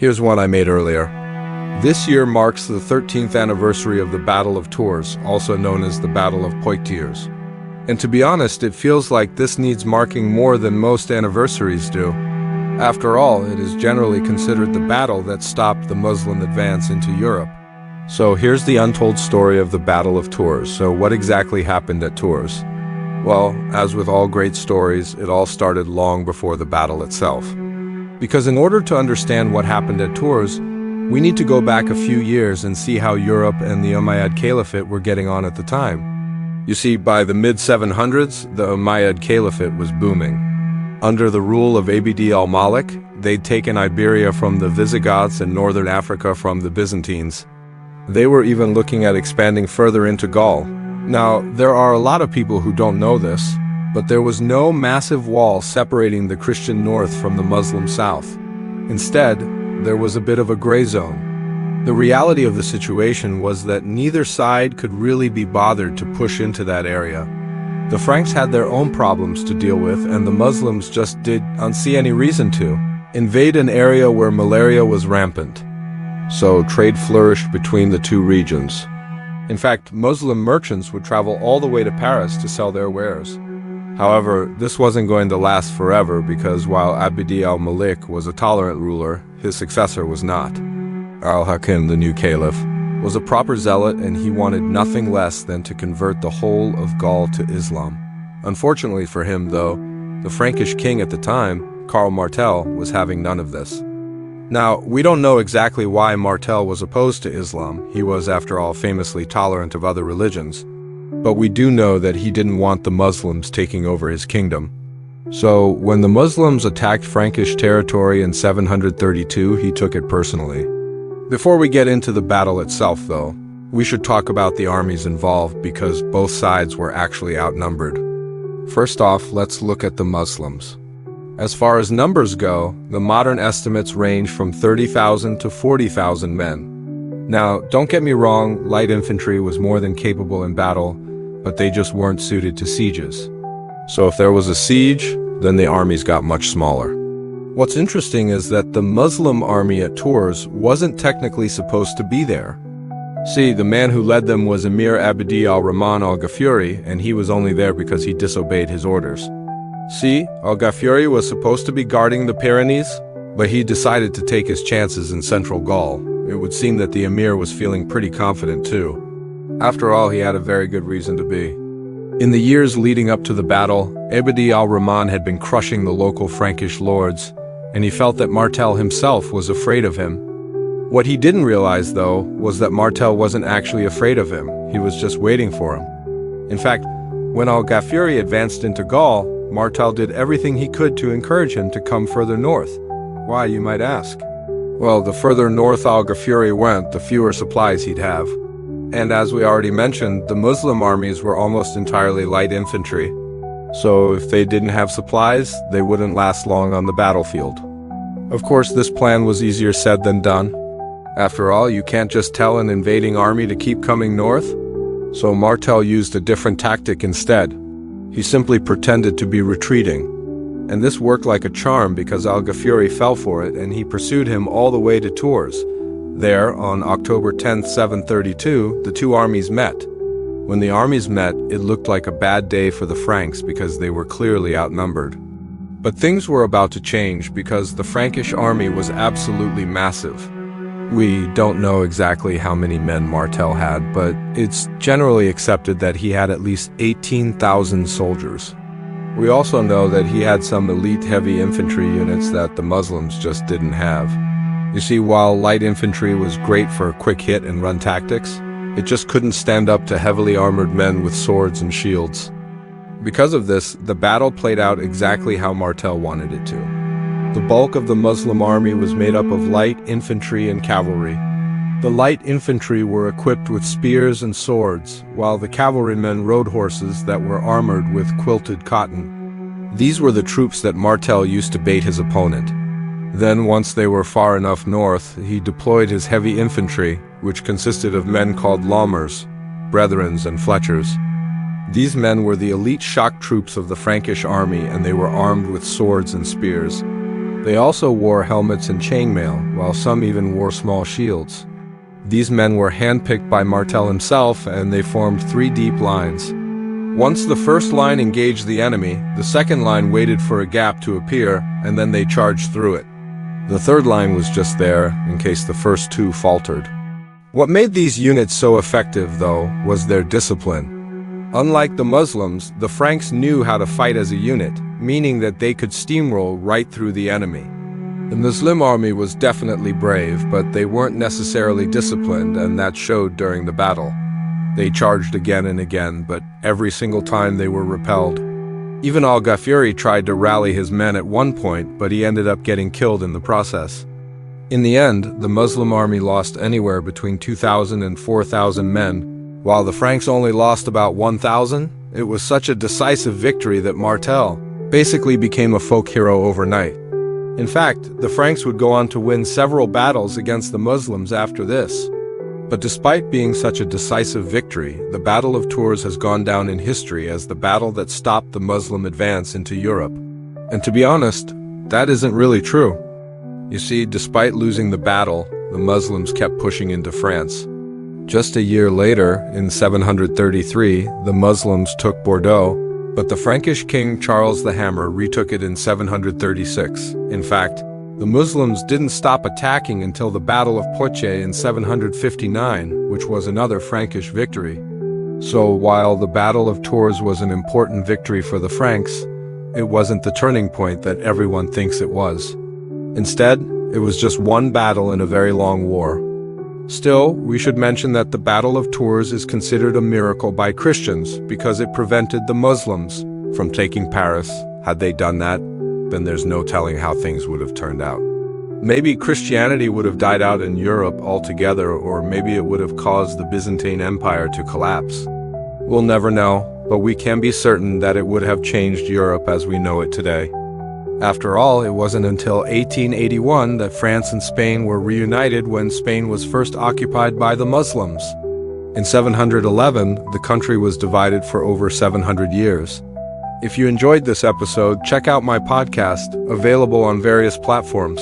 Here's one I made earlier. This year marks the 13th anniversary of the Battle of Tours, also known as the Battle of Poitiers. And to be honest, it feels like this needs marking more than most anniversaries do. After all, it is generally considered the battle that stopped the Muslim advance into Europe. So here's the untold story of the Battle of Tours. So what exactly happened at Tours? Well, as with all great stories, it all started long before the battle itself. Because in order to understand what happened at Tours, we need to go back a few years and see how Europe and the Umayyad Caliphate were getting on at the time. You see, by the mid-700s, the Umayyad Caliphate was booming. Under the rule of Abd al-Malik, they'd taken Iberia from the Visigoths and northern Africa from the Byzantines. They were even looking at expanding further into Gaul. Now, there are a lot of people who don't know this, but there was no massive wall separating the Christian north from the Muslim south. Instead, there was a bit of a gray zone. The reality of the situation was that neither side could really be bothered to push into that area. The Franks had their own problems to deal with, and the Muslims just didn't see any reason to invade an area where malaria was rampant. So trade flourished between the two regions. In fact, Muslim merchants would travel all the way to Paris to sell their wares. However, this wasn't going to last forever because while Abd al-Malik was a tolerant ruler, his successor was not. Al-Hakim, the new caliph, was a proper zealot, and he wanted nothing less than to convert the whole of Gaul to Islam. Unfortunately for him, though, the Frankish king at the time, Charles Martel, was having none of this. Now, we don't know exactly why Martel was opposed to Islam. He was, after all, famously tolerant of other religions. But we do know that he didn't want the Muslims taking over his kingdom. So, when the Muslims attacked Frankish territory in 732, he took it personally. Before we get into the battle itself, though, we should talk about the armies involved because both sides were actually outnumbered. First off, let's look at the Muslims. As far as numbers go, the modern estimates range from 30,000 to 40,000 men. Now, don't get me wrong, light infantry was more than capable in battle, but they just weren't suited to sieges. So if there was a siege, then the armies got much smaller. What's interesting is that the Muslim army at Tours wasn't technically supposed to be there. See, the man who led them was Emir Abd al-Rahman al-Ghafuri, and he was only there because he disobeyed his orders. See, al-Ghafuri was supposed to be guarding the Pyrenees, but he decided to take his chances in central Gaul. It would seem that the emir was feeling pretty confident too. After all, he had a very good reason to be. In the years leading up to the battle, Abd al-Rahman had been crushing the local Frankish lords, and he felt that Martel himself was afraid of him. What he didn't realize, though, was that Martel wasn't actually afraid of him. He was just waiting for him. In fact, when al-Ghafuri advanced into Gaul, Martel did everything he could to encourage him to come further north. Why, you might ask? Well, the further north al-Ghafuri went, the fewer supplies he'd have. And as we already mentioned, the Muslim armies were almost entirely light infantry. So if they didn't have supplies, they wouldn't last long on the battlefield. Of course, this plan was easier said than done. After all, you can't just tell an invading army to keep coming north. So Martel used a different tactic instead. He simply pretended to be retreating. And this worked like a charm because al-Ghafuri fell for it, and he pursued him all the way to Tours. There, on October 10th, 732, the two armies met. When the armies met, it looked like a bad day for the Franks because they were clearly outnumbered. But things were about to change because the Frankish army was absolutely massive. We don't know exactly how many men Martel had, but it's generally accepted that he had at least 18,000 soldiers. We also know that he had some elite heavy infantry units that the Muslims just didn't have. You see, while light infantry was great for quick hit and run tactics, it just couldn't stand up to heavily armored men with swords and shields. Because of this, the battle played out exactly how Martel wanted it to. The bulk of the Muslim army was made up of light infantry and cavalry. The light infantry were equipped with spears and swords, while the cavalrymen rode horses that were armored with quilted cotton. These were the troops that Martel used to bait his opponent. Then, once they were far enough north, he deployed his heavy infantry, which consisted of men called Laumers, Brethrens, and Fletchers. These men were the elite shock troops of the Frankish army, and they were armed with swords and spears. They also wore helmets and chainmail, while some even wore small shields. These men were handpicked by Martel himself, and they formed 3 deep lines. Once the first line engaged the enemy, the second line waited for a gap to appear, and then they charged through it. The third line was just there, in case the first 2 faltered. What made these units so effective, though, was their discipline. Unlike the Muslims, the Franks knew how to fight as a unit, meaning that they could steamroll right through the enemy. The Muslim army was definitely brave, but they weren't necessarily disciplined, and that showed during the battle. They charged again and again, but every single time they were repelled. Even Al-Ghafiri tried to rally his men at one point, but he ended up getting killed in the process. In the end, the Muslim army lost anywhere between 2,000 and 4,000 men, while the Franks only lost about 1,000. It was such a decisive victory that Martel basically became a folk hero overnight. In fact, the Franks would go on to win several battles against the Muslims after this. But despite being such a decisive victory, the Battle of Tours has gone down in history as the battle that stopped the Muslim advance into Europe. And to be honest, that isn't really true. You see, despite losing the battle, the Muslims kept pushing into France. Just a year later, in 733, the Muslims took Bordeaux, but the Frankish king Charles the Hammer retook it in 736. In fact, the Muslims didn't stop attacking until the Battle of Poitiers in 759, which was another Frankish victory. So while the Battle of Tours was an important victory for the Franks, it wasn't the turning point that everyone thinks it was. Instead, it was just one battle in a very long war. Still, we should mention that the Battle of Tours is considered a miracle by Christians because it prevented the Muslims from taking Paris. Had they done that, then there's no telling how things would have turned out. Maybe Christianity would have died out in Europe altogether, or maybe it would have caused the Byzantine Empire to collapse. We'll never know, but we can be certain that it would have changed Europe as we know it today. After all, it wasn't until 1881 that France and Spain were reunited when Spain was first occupied by the Muslims. In 711, the country was divided for over 700 years. If you enjoyed this episode, check out my podcast, available on various platforms.